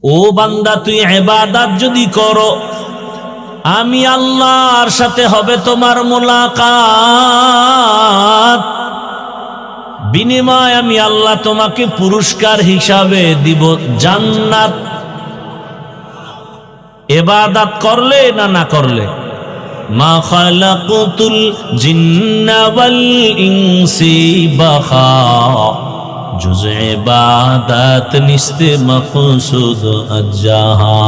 ও বান্দা, তুই ইবাদত যদি করো, আমি আল্লাহর সাথে হবে তোমার মোলাকাত। বিনিময় আমি আল্লাহ তোমাকে পুরস্কার হিসাবে দিব জান্নাত। ইবাদত করলে না করলে, মা খালাকুতুল জিন্না ওয়াল ইনসি বাখা, জুজ ইবাদত নিস্তে মাকসুদ আজ্জাহা।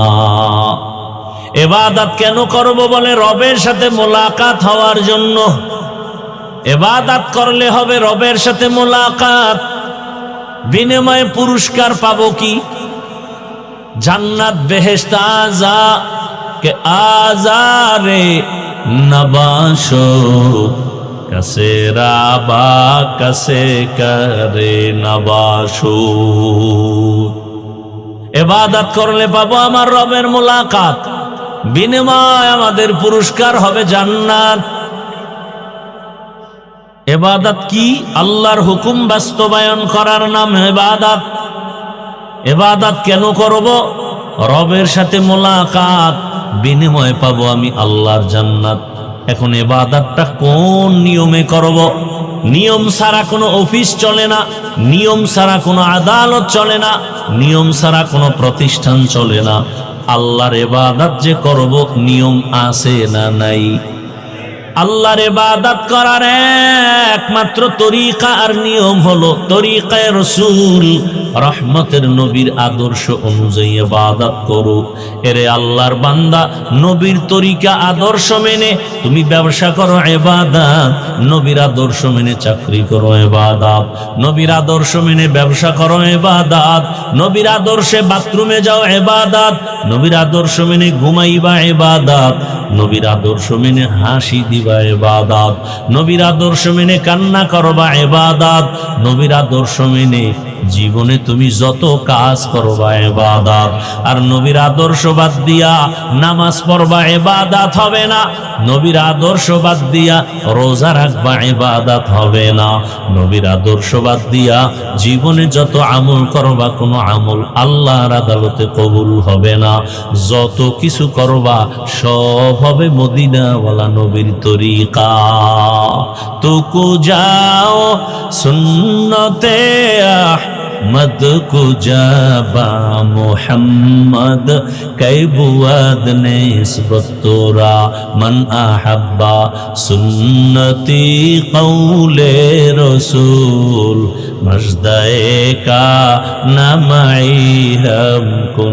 ইবাদত কেন করব বলে, রবের সাথে মোলাকাত হওয়ার জন্য। ইবাদত করলে হবে রবের সাথে মোলাকাত, বিনিময়ে পুরস্কার পাবো কি? জান্নাত, বেহেশত। আজা কে আজারে নবাশো, কসে রাবা কসে করে নবাশো। ইবাদত করলে পাবো আমার রবের মোলাকাত, বিনিময় আমাদের পুরস্কার হবে জান্নাত। ইবাদত কি? আল্লাহর হুকুম বাস্তবায়ন করার নাম ইবাদত। ইবাদত কেন করব? রবের সাথে মোলাকাত, বিনিময় পাবো আমি আল্লাহর জান্নাত। এখন ইবাদতটা কোন নিয়মে করব? নিয়ম ছাড়া কোনো অফিস চলে না, নিয়ম ছাড়া কোনো আদালত চলে না, নিয়ম ছাড়া কোনো প্রতিষ্ঠান চলে না। আল্লাহর ইবাদত যে করব, নিয়ম আছে না নাই? আল্লাহর ইবাদত করার একমাত্র তরিকা আর নিয়ম হলো তরিকায়ে রাসূল, রহমতের নবীর আদর্শ অনুযায়ী ইবাদত করো। এরে আল্লাহর বান্দা, নবীর তরিকা আদর্শ মেনে তুমি ব্যবসা করো ইবাদত, নবীর আদর্শ মেনে চাকরি করো ইবাদত, নবীর আদর্শ মেনে ব্যবসা করো ইবাদত, নবীর আদর্শে বাথরুমে যাও ইবাদত, নবীর আদর্শ মেনে ঘুমাইবা ইবাদত, নবীর আদর্শ মেনে হাসি দিবা ইবাদত, নবীর আদর্শ মেনে কান্না করবা ইবাদত, নবীর আদর্শ মেনে জীবনে তুমি যত কাজ করবা ইবাদত। আর নবীর আদর্শ বাদ দিয়া নামাজ পড়বা ইবাদত হবে না, নবীর আদর্শ বাদ দিয়া রোজা রাখবা ইবাদত হবে না, নবীর আদর্শ বাদ দিয়া জীবনে যত আমল করবা কোনো আমল আল্লাহর আদালতে কবুল হবে না। যত কিছু করবা সব হবে মদিনাওয়ালা নবীর তরিকা। তুকু যাও সুন্নতে मद को जाबा मोहम्मद कई बुआद निस्बत तोरा मन अहब्बा सुन्नती कौले रसूल मजदाए का नमाई हमको।